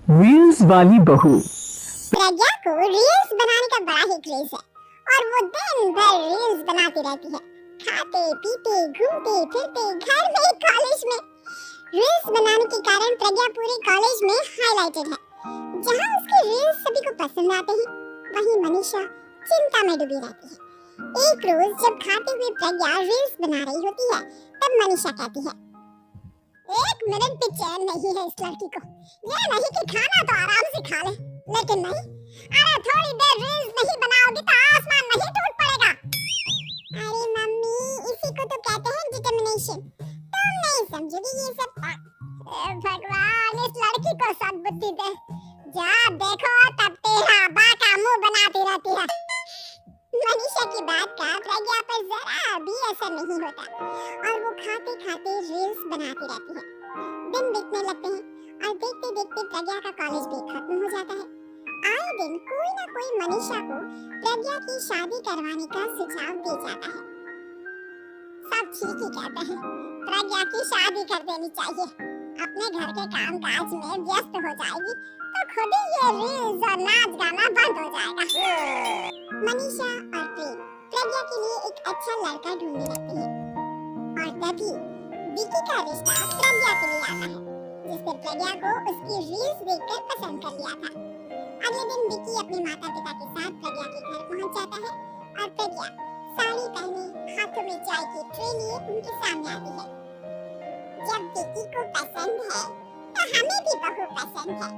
Reels वाली बहू। प्रज्ञा को रील्स बनाने का बड़ा ही क्रेज है और वो दिन भर रील्स बनाती रहती है। खाते पीते घूमते फिरते घर में कॉलेज में रील्स बनाने के कारण प्रज्ञा पूरे कॉलेज में हाईलाइटेड है। जहां उसके रील्स सभी को पसंद आते हैं, वहीं मनीषा चिंता में डूबी रहती है। एक रोज जब खाते हुए प्रज्ञा रील्स बना रही होती है, तब मनीषा कहती है, एक मिनट भी चैन नहीं है इस लड़की को। ये नहीं कि खाना तो आराम से खा ले, लेकिन नहीं, अरे थोड़ी देर रील्स नहीं बनाओगी तो आसमान नहीं टूट पड़ेगा। अरे मम्मी, इसी को तो कहते हैं डिटर्मिनेशन। तुम नहीं समझोगी ये सब। भगवान, इस लड़की को सद्बुद्धि दे। जा देखो, तब तेरा बाका मुंह बनाती रहती है। मनीषा की बात का प्रज्ञा पर जरा भी असर नहीं होता और वो खाते खाते रील्स बनाती रहती है। दिन बीतने लगते हैं और देखते देखते प्रज्ञा का कॉलेज भी खत्म हो जाता है। आए दिन कोई ना कोई मनीषा को प्रज्ञा की शादी करवाने का सुझाव दे जाता है। सब ठीक ही कहते हैं, प्रज्ञा की शादी कर देनी चाहिए। अपने घर के काम काज में व्यस्त हो जाएगी तो खुद ही ये रील्स और नाच गाना बंद हो जाएगा। मनीषा और प्रेम प्रज्ञा के लिए एक अच्छा लड़का ढूंढने लगते हैं और तभी विकी का रिश्ता प्रज्ञा के लिए आता है, जिसने प्रज्ञा को उसकी रील्स देखकर पसंद कर लिया था। अगले दिन विकी अपने माता पिता के साथ प्रज्ञा के घर पहुंच जाता है और प्रज्ञा साड़ी पहने हाथों में चाय की ट्रे लिए उनके सामने आती है। जब विकी को पसंद है तो हमें भी बहू पसंद है।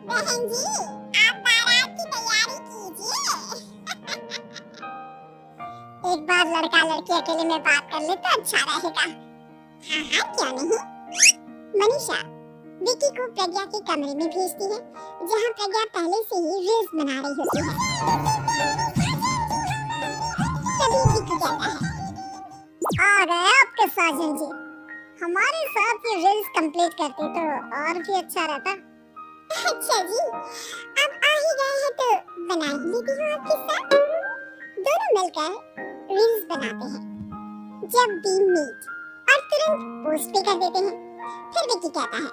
बहन जी, आप बारात की तैयारी कीजिए। एक बार लड़का लड़की अकेले में बात कर ले तो अच्छा रहेगा। हाँ हाँ, क्यों नहीं। मनीषा विकी को प्रज्ञा के कमरे में भेजती है, जहाँ प्रज्ञा पहले से ही रील्स बना रही होती है। तभी विकी कहता है, आ गए आपके साजन जी। हमारे साथ ये रील्स कंप्लीट करते तो और भी अच्छा रहता। अच्छा जी, अब आ ही गए हैं तो बना ही लेती हूँ आपके साथ। दोनों मिलकर रील्स बनाते हैं। जब वी मीट और तुरंत पोस्ट भी कर देते हैं। फिर विकी कहता है,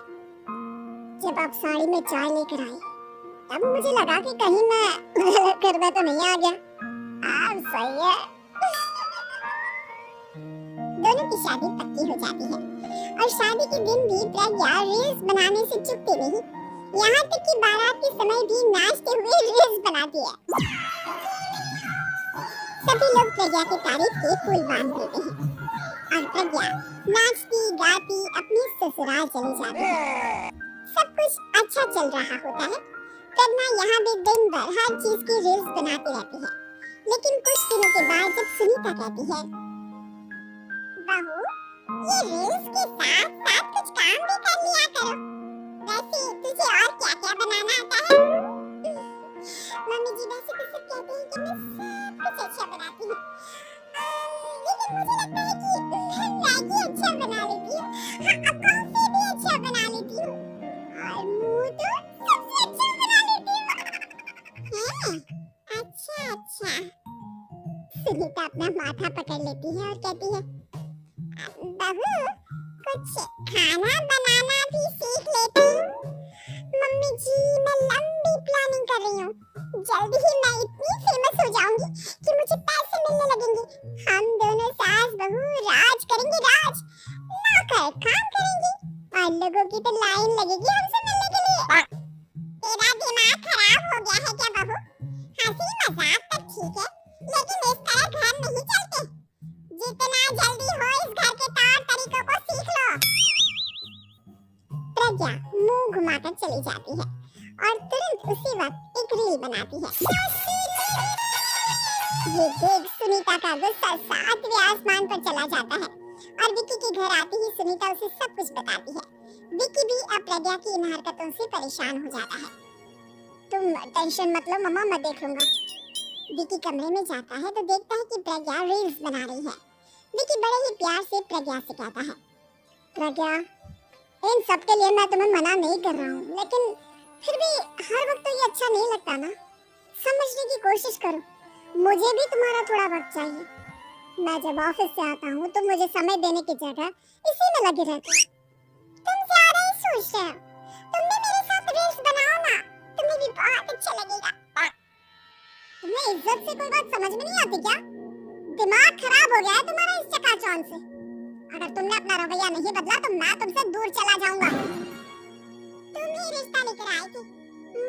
जब आप साड़ी में चाय लेकर आई तब मुझे लगा कि कहीं मैं गलत करवा तो नहीं आ गया। अब सही है। दोनों की शादी पक्की हो जाती है और शादी के दिन भी प्रज्ञा रील्स बनाने से चुकती नहीं, यहाँ तक कि बारात के समय भी नाचते हुए रील्स बनाती है। सभी लोग प्रज्ञा की तारीफ के पुल बांध देते हैं और प्रज्ञा नाचती गाती अपने ससुराल चली जाती है। सब कुछ अच्छा चल रहा होता है। प्रज्ञा यहाँ भी दिन भर हर चीज की रील्स बनाती रहती है, लेकिन कुछ दिनों के बाद जब सुनीता कहती है, बहू, ये रील्स के साथ साथ कुछ काम भी कर लिया करो। वैसे तुझे और क्या-क्या बनाना आता है? मम्मी जी, वैसे तो सब कहते हैं कि मैं सब कुछ अच्छा बनाती हूँ, लेकिन मुझे लगता है कि मैं मैगी अच्छा बना लेती हूँ। हाँ, अब कॉफी भी अच्छा बना लेती हूँ और मुँह तो सबसे अच्छा बना लेती हूँ। अच्छा अच्छा। सुनीता अपना माथा पकड़ लेती है और कहती है, बहू, कुछ खाना बनाना भी सीख लेती हूँ। मम्मी जी, मैं लंबी प्लानिंग कर रही हूँ। जल्दी ही मैं इतनी फेमस हो जाऊंगी कि मुझे पैसे मिलने लगेंगे। हम दोनों सास बहू राज करेंगे, राज। नौकर काम करेंगे और लोगों की तो लाइन लगेगी हमसे मिलने के लिए। तेरा दिमाग खराब हो गया है क्या बहू? हंसी मजाक तक ठीक है, लेकिन इस तरह घर नहीं चलते। जितना जल्दी हो इस घर के तौर तरीकों को सीख लो। प्रज्ञा मुंह घुमाकर चली जाती है और तुरंत उसी वक्त एक रील बनाती है। ये देख सुनीता का गुस्सा सातवें आसमान पर चला जाता है और विकी के घर आते ही सुनीता उसे सब कुछ बताती है। विकी भी अब प्रज्ञा की इन हरकतों से परेशान हो जाता है। तुम टेंशन मत लो मम्मा, मैं देख लूंगा। विकी कमरे में जाता है तो देखता है कि प्रज्ञा रील्स बना रही है। विकी बड़े ही प्यार से प्रज्ञा से कहता है, प्रज्ञा, इन सब के लिए मैं तुम्हें मना नहीं कर रहा हूँ, लेकिन फिर भी हर वक्त तो ये अच्छा नहीं लगता ना। समझने की कोशिश करो, मुझे भी तुम्हारा थोड़ा वक्त चाहिए। मैं जब ऑफिस से आता हूँ तो मुझे समय देने की जगह इसी में लगी रहती है। तुम ज्यादा ही सोच रहे हो। तुम भी मेरे साथ रील्स बनाओ ना। की कोई बात समझ में नहीं आती क्या? दिमाग खराब हो गया है तुम्हारा इस चकाचौंध से। अगर तुमने अपना रवैया नहीं बदला तो मैं तुमसे दूर चला जाऊंगा। तुम ही रिश्ता लेकर आई थी,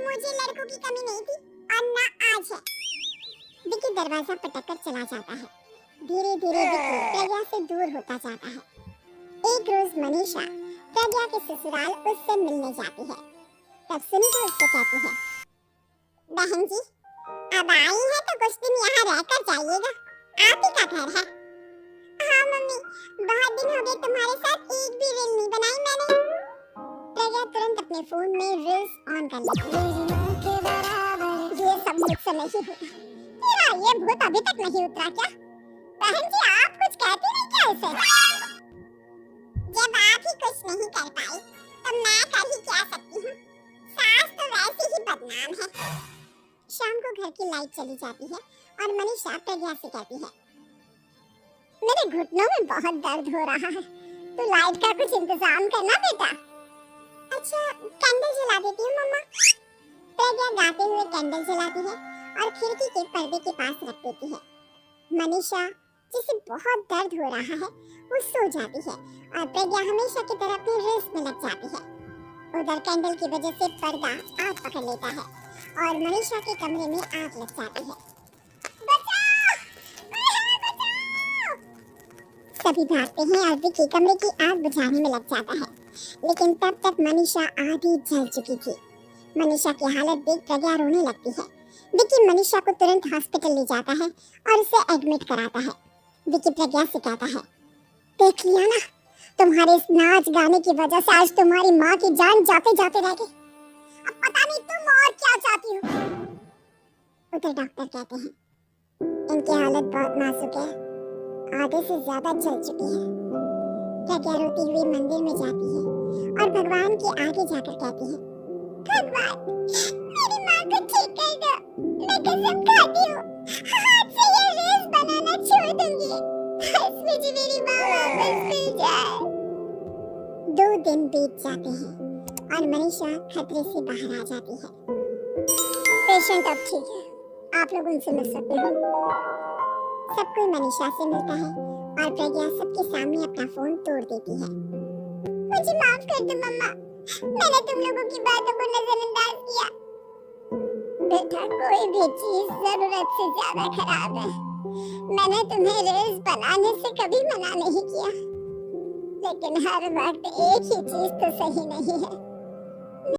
मुझे लड़कों की कमी नहीं थी और ना आज है। विकी दरवाजा पटककर चला जाता है। धीरे धीरे विकी प्रज्ञा से दूर होता जाता है। एक रोज मनीषा प्रज्ञा के ससुराल उससे मिलने जाती है। तब सुनीता उससे कहती है, बहन जी अब आई है तो कुछ दिन यहाँ रहकर जाइएगा, आप ही का घर है। हाँ मम्मी, बहुत दिन हो गए तुम्हारे साथ एक भी रील नहीं बनाई मैंने। प्रज्ञा तुरंत अपने फोन में रील्स ऑन कर लेती है। ये सब मुझसे नहीं होता। तेरा ये भूत अभी तक नहीं उतरा क्या? बहन जी आप कुछ कहती नहीं क्या इसे? जब आप ही कुछ नहीं कर पाई तो मैं कर ही क्या सकती हूँ? सास तो वैसे ही बदनाम है। शाम को घर की लाइट चली जाती है और मनीषा प्रज्ञा से कहती है, मेरे घुटनों में बहुत दर्द हो रहा है, तो लाइट का कुछ इंतजाम करना बेटा। अच्छा कैंडल जला देती हूँ मम्मा। प्रज्ञा गाते हुए कैंडल जलाती है और खिड़की के पर्दे के पास रख देती है। मनीषा जिसे बहुत दर्द हो रहा है वो सो जाती है और प्रज्ञा हमेशा की तरह अपनी रील्स में लग जाती है। उधर कैंडल की वजह से पर्दा आग पकड़ लेता है और मनीषा के कमरे में आग लग जाती है। बचाओ! बचाओ! सभी भागते हैं और विकी कमरे की आग बुझाने में लग जाता है, लेकिन तब तक मनीषा आधी जल चुकी थी। मनीषा की हालत देख प्रज्ञा रोने लगती है। विकी मनीषा को तुरंत हॉस्पिटल ले जाता है और उसे एडमिट कराता है। विकी प्रज्ञा से कहता है, देख लिया ना, तुम्हारे इस नाच गाने की वजह से आज तुम्हारी माँ की जान जाते जाते रह गई। अब पता नहीं तुम और क्या चाहती हो। उधर डॉक्टर कहते हैं, इनकी हालत बहुत नाजुक है, आधे से ज्यादा जल चुकी है। प्रज्ञा रोती हुई मंदिर में जाती है और भगवान के आगे जाकर कहती है, भगवान मेरी माँ को ठीक कर दो, मैं कसम खाती हूँ आज से ये रील्स बनाना छोड़ दूंगी, बस मुझे मेरी माँ वापस मिल जाए। 2 दिन बीत जाते हैं और मनीषा खतरे से बाहर आ जाती है। पेशेंट अब ठीक है, आप लोग उनसे मिल सकते हो। सब कोई मनीषा से मिलता है और प्रज्ञा सबके सामने अपना फोन तोड़ देती है। मुझे माफ कर दो मम्मा, मैंने तुम लोगों की बातों को नजरअंदाज किया। बेटा कोई भी चीज जरूरत से ज्यादा खराब है। मैंने तुम्हें रील्स बनाने से कभी मना नहीं किया, लेकिन हर वक्त एक ही चीज तो सही नहीं है।